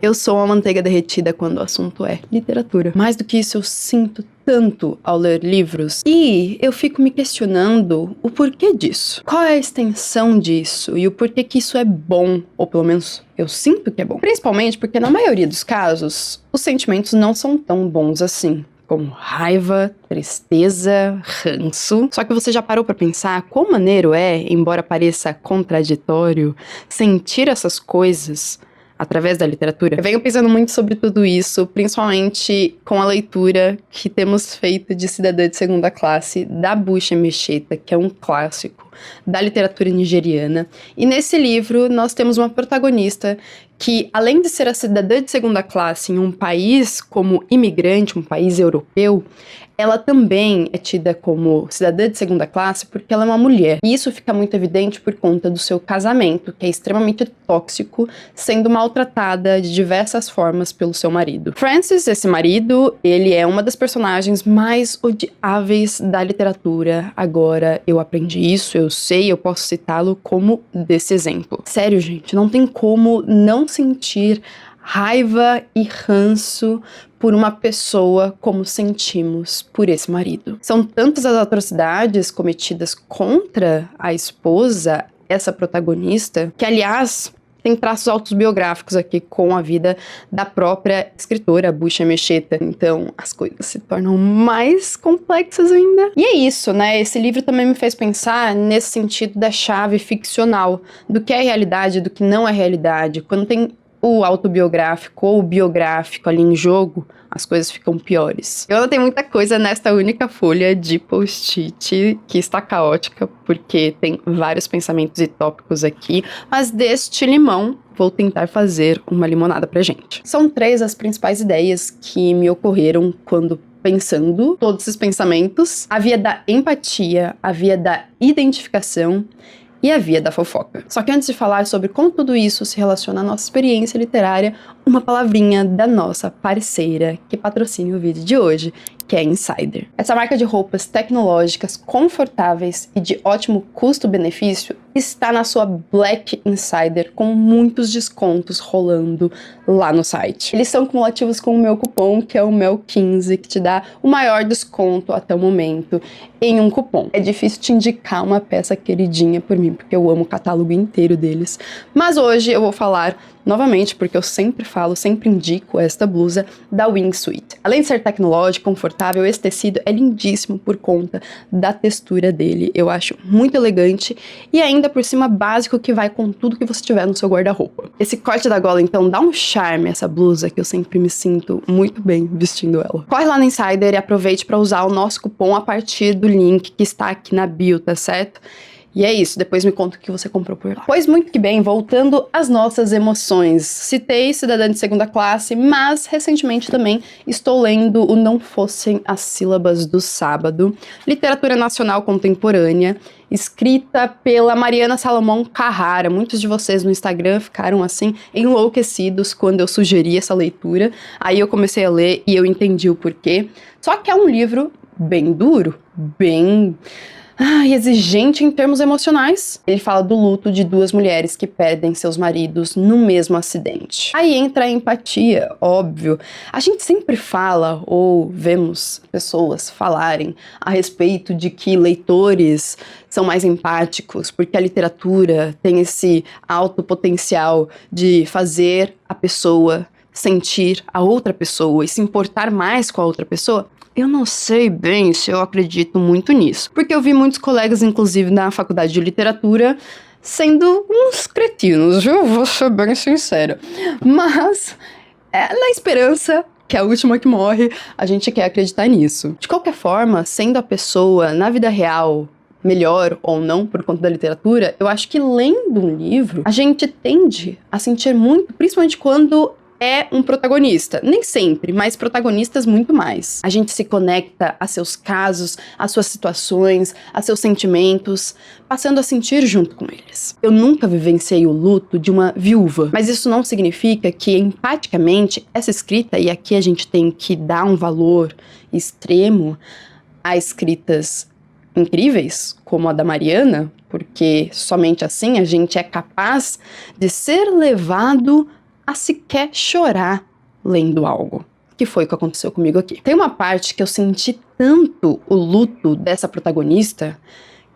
Eu sou uma manteiga derretida quando o assunto é literatura. Mais do que isso, eu sinto tanto ao ler livros e eu fico me questionando o porquê disso. Qual é a extensão disso e o porquê que isso é bom, ou pelo menos eu sinto que é bom. Principalmente porque na maioria dos casos, os sentimentos não são tão bons assim. Como raiva, tristeza, ranço. Só que você já parou pra pensar quão maneiro é, embora pareça contraditório, sentir essas coisas através da literatura? Eu venho pensando muito sobre tudo isso, principalmente com a leitura que temos feito de Cidadã de Segunda Classe, da Bucha Emecheta, que é um clássico da literatura nigeriana. E nesse livro nós temos uma protagonista que, além de ser a cidadã de segunda classe em um país como imigrante, um país europeu, ela também é tida como cidadã de segunda classe porque ela é uma mulher. E isso fica muito evidente por conta do seu casamento, que é extremamente tóxico, sendo maltratada de diversas formas pelo seu marido. Francis, esse marido, ele é uma das personagens mais odiáveis da literatura. Agora, eu aprendi isso, eu sei, eu posso citá-lo como desse exemplo. Sério, gente, não tem como não sentir raiva e ranço por uma pessoa como sentimos por esse marido. São tantas as atrocidades cometidas contra a esposa, essa protagonista, que, aliás, tem traços autobiográficos aqui com a vida da própria escritora, Bucha Emecheta. Então, as coisas se tornam mais complexas ainda. E é isso, né? Esse livro também me fez pensar nesse sentido da chave ficcional, do que é realidade e do que não é realidade. Quando tem o autobiográfico ou o biográfico ali em jogo, as coisas ficam piores. Eu anotei muita coisa nesta única folha de post-it, que está caótica, porque tem vários pensamentos e tópicos aqui, mas deste limão vou tentar fazer uma limonada pra gente. São 3 as principais ideias que me ocorreram quando pensando todos esses pensamentos: a via da empatia, a via da identificação e a via da fofoca. Só que antes de falar sobre como tudo isso se relaciona à nossa experiência literária, uma palavrinha da nossa parceira que patrocina o vídeo de hoje, que é Insider. Essa marca de roupas tecnológicas, confortáveis e de ótimo custo-benefício está na sua Black Insider com muitos descontos rolando lá no site. Eles são cumulativos com o meu cupom, que é o MEL15, que te dá o maior desconto até o momento em um cupom. É difícil te indicar uma peça queridinha por mim, porque eu amo o catálogo inteiro deles. Mas hoje eu vou falar novamente, porque eu sempre falo, sempre indico esta blusa da Wingsuit. Além de ser tecnológico, confortável, esse tecido é lindíssimo por conta da textura dele. Eu acho muito elegante e ainda por cima básico, que vai com tudo que você tiver no seu guarda-roupa. Esse corte da gola, então, dá um charme a essa blusa que eu sempre me sinto muito bem vestindo ela. Corre lá no Insider e aproveite para usar o nosso cupom a partir do link que está aqui na bio, tá certo? E é isso, depois me conta o que você comprou por lá. Pois muito que bem, voltando às nossas emoções. Citei Cidadã de Segunda Classe, mas recentemente também estou lendo o Não Fossem as Sílabas do Sábado, literatura nacional contemporânea, escrita pela Mariana Salomão Carrara. Muitos de vocês no Instagram ficaram assim enlouquecidos quando eu sugeri essa leitura. Aí eu comecei a ler e eu entendi o porquê. Só que é um livro bem duro, bem exigente em termos emocionais. Ele fala do luto de 2 mulheres que perdem seus maridos no mesmo acidente. Aí entra a empatia, óbvio. A gente sempre fala, ou vemos pessoas falarem a respeito de que leitores são mais empáticos, porque a literatura tem esse alto potencial de fazer a pessoa sentir a outra pessoa e se importar mais com a outra pessoa. Eu não sei bem se eu acredito muito nisso, porque eu vi muitos colegas, inclusive na faculdade de literatura, sendo uns cretinos, viu? Vou ser bem sincera. Mas, na esperança, que é a última que morre, a gente quer acreditar nisso. De qualquer forma, sendo a pessoa, na vida real, melhor ou não por conta da literatura, eu acho que lendo um livro, a gente tende a sentir muito, principalmente quando é um protagonista. Nem sempre, mas protagonistas muito mais. A gente se conecta a seus casos, a suas situações, a seus sentimentos, passando a sentir junto com eles. Eu nunca vivenciei o luto de uma viúva, mas isso não significa que, empaticamente, essa escrita, e aqui a gente tem que dar um valor extremo a escritas incríveis, como a da Mariana, porque somente assim a gente é capaz de ser levado a sequer chorar lendo algo. Que foi o que aconteceu comigo aqui. Tem uma parte que eu senti tanto o luto dessa protagonista,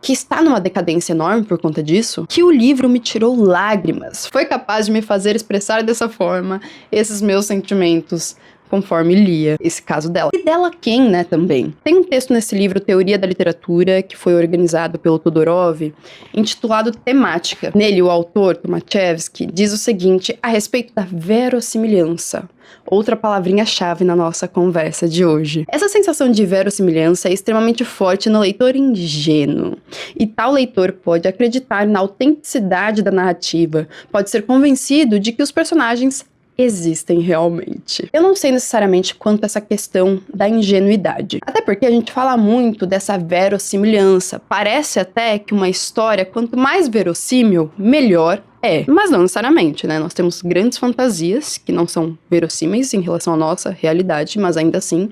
que está numa decadência enorme por conta disso, que o livro me tirou lágrimas. Foi capaz de me fazer expressar dessa forma esses meus sentimentos conforme lia esse caso dela. E dela quem, né, também. Tem um texto nesse livro, Teoria da Literatura, que foi organizado pelo Todorov, intitulado Temática. Nele, o autor, Tomaszewski, diz o seguinte a respeito da verossimilhança. Outra palavrinha-chave na nossa conversa de hoje. Essa sensação de verossimilhança é extremamente forte no leitor ingênuo. E tal leitor pode acreditar na autenticidade da narrativa, pode ser convencido de que os personagens existem realmente. Eu não sei necessariamente quanto a essa questão da ingenuidade. Até porque a gente fala muito dessa verossimilhança. Parece até que uma história, quanto mais verossímil, melhor é. Mas não necessariamente, né? Nós temos grandes fantasias que não são verossímeis em relação à nossa realidade, mas ainda assim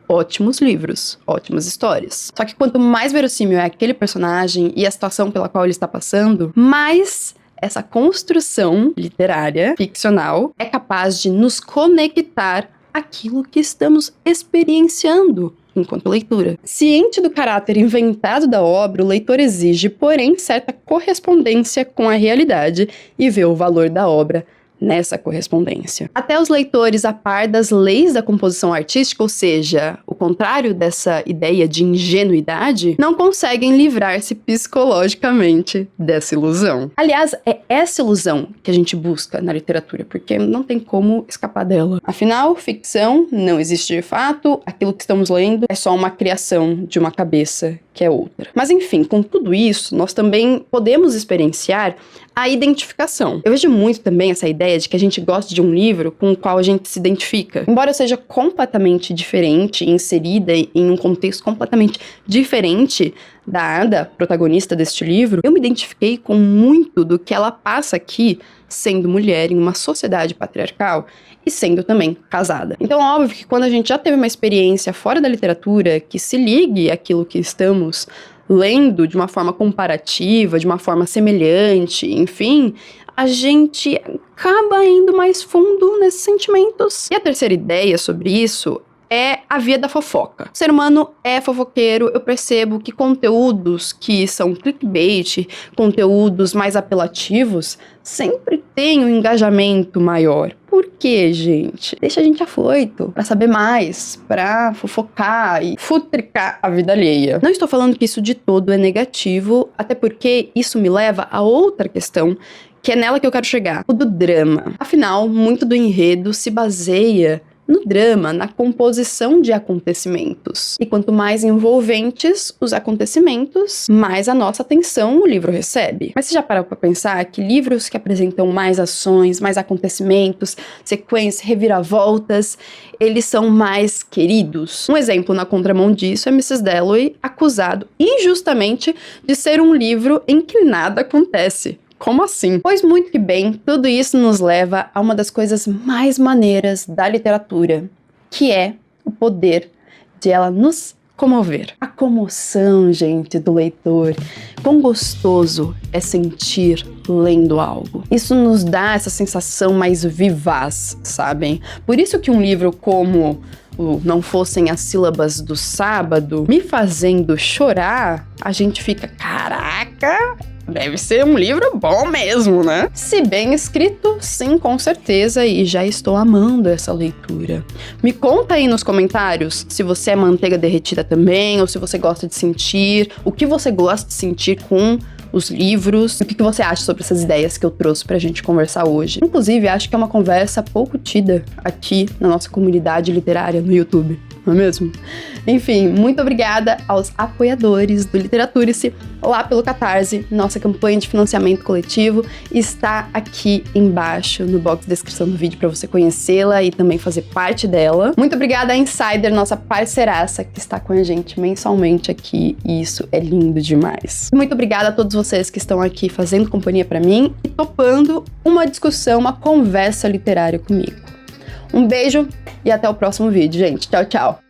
ótimos livros, ótimas histórias. Só que quanto mais verossímil é aquele personagem e a situação pela qual ele está passando, mais essa construção literária, ficcional, é capaz de nos conectar àquilo que estamos experienciando enquanto leitura. Ciente do caráter inventado da obra, o leitor exige, porém, certa correspondência com a realidade e vê o valor da obra nessa correspondência. Até os leitores a par das leis da composição artística, ou seja, o contrário dessa ideia de ingenuidade, não conseguem livrar-se psicologicamente dessa ilusão. Aliás, é essa ilusão que a gente busca na literatura, porque não tem como escapar dela. Afinal, ficção não existe de fato, aquilo que estamos lendo é só uma criação de uma cabeça que é outra. Mas enfim, com tudo isso, nós também podemos experienciar a identificação. Eu vejo muito também essa ideia de que a gente gosta de um livro com o qual a gente se identifica. Embora eu seja completamente diferente, inserida em um contexto completamente diferente da Ada, protagonista deste livro, eu me identifiquei com muito do que ela passa aqui, sendo mulher em uma sociedade patriarcal e sendo também casada. Então, óbvio que quando a gente já teve uma experiência fora da literatura que se ligue àquilo que estamos lendo de uma forma comparativa, de uma forma semelhante, enfim, a gente acaba indo mais fundo nesses sentimentos. E a terceira ideia sobre isso é a via da fofoca. O ser humano é fofoqueiro, eu percebo que conteúdos que são clickbait, conteúdos mais apelativos, sempre tem um engajamento maior. Por quê, gente? Deixa a gente afoito, pra saber mais, pra fofocar e futricar a vida alheia. Não estou falando que isso de todo é negativo, até porque isso me leva a outra questão, que é nela que eu quero chegar, o do drama. Afinal, muito do enredo se baseia no drama, na composição de acontecimentos. E quanto mais envolventes os acontecimentos, mais a nossa atenção o livro recebe. Mas você já parou para pensar que livros que apresentam mais ações, mais acontecimentos, sequências, reviravoltas, eles são mais queridos? Um exemplo na contramão disso é Mrs. Dalloway, acusado injustamente de ser um livro em que nada acontece. Como assim? Pois muito que bem, tudo isso nos leva a uma das coisas mais maneiras da literatura, que é o poder de ela nos comover. A comoção, gente, do leitor. Quão gostoso é sentir lendo algo. Isso nos dá essa sensação mais vivaz, sabem? Por isso que um livro como Não Fossem as Sílabas do Sábado, me fazendo chorar, a gente fica, caraca, deve ser um livro bom mesmo, né? Se bem escrito, sim, com certeza, e já estou amando essa leitura. Me conta aí nos comentários se você é manteiga derretida também, ou se você gosta de sentir, o que você gosta de sentir com os livros, o que você acha sobre essas ideias que eu trouxe pra gente conversar hoje. Inclusive, acho que é uma conversa pouco tida aqui na nossa comunidade literária no YouTube, não é mesmo? Enfim, muito obrigada aos apoiadores do Literaturice lá pelo Catarse. Nossa campanha de financiamento coletivo está aqui embaixo no box de descrição do vídeo para você conhecê-la e também fazer parte dela. Muito obrigada a Insider, nossa parceiraça, que está com a gente mensalmente aqui, e isso é lindo demais. Muito obrigada a todos vocês que estão aqui fazendo companhia para mim e topando uma discussão, uma conversa literária comigo. Um beijo e até o próximo vídeo, gente. Tchau, tchau!